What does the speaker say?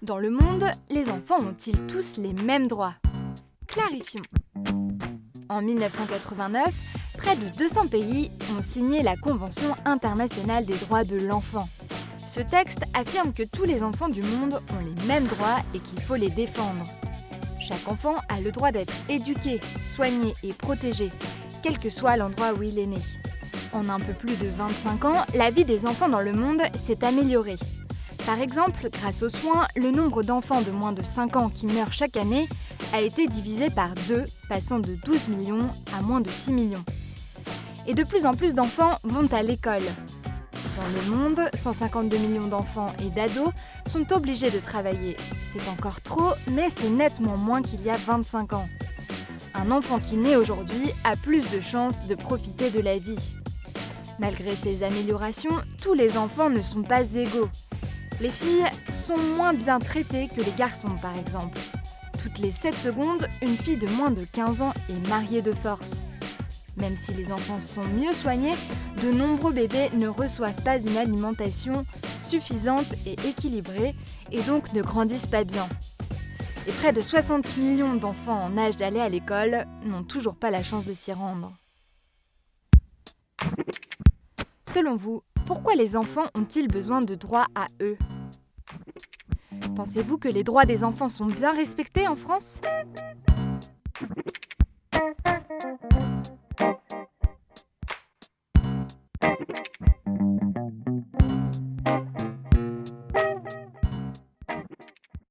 Dans le monde, les enfants ont-ils tous les mêmes droits? Clarifions. En 1989, près de 200 pays ont signé la Convention internationale des droits de l'enfant. Ce texte affirme que tous les enfants du monde ont les mêmes droits et qu'il faut les défendre. Chaque enfant a le droit d'être éduqué, soigné et protégé, quel que soit l'endroit où il est né. En un peu plus de 25 ans, la vie des enfants dans le monde s'est améliorée. Par exemple, grâce aux soins, le nombre d'enfants de moins de 5 ans qui meurent chaque année a été divisé par 2, passant de 12 millions à moins de 6 millions. Et de plus en plus d'enfants vont à l'école. Dans le monde, 152 millions d'enfants et d'ados sont obligés de travailler. C'est encore trop, mais c'est nettement moins qu'il y a 25 ans. Un enfant qui naît aujourd'hui a plus de chances de profiter de la vie. Malgré ces améliorations, tous les enfants ne sont pas égaux. Les filles sont moins bien traitées que les garçons, par exemple. Toutes les 7 secondes, une fille de moins de 15 ans est mariée de force. Même si les enfants sont mieux soignés, de nombreux bébés ne reçoivent pas une alimentation suffisante et équilibrée et donc ne grandissent pas bien. Et près de 60 millions d'enfants en âge d'aller à l'école n'ont toujours pas la chance de s'y rendre. Selon vous, pourquoi les enfants ont-ils besoin de droits à eux? Pensez-vous que les droits des enfants sont bien respectés en France?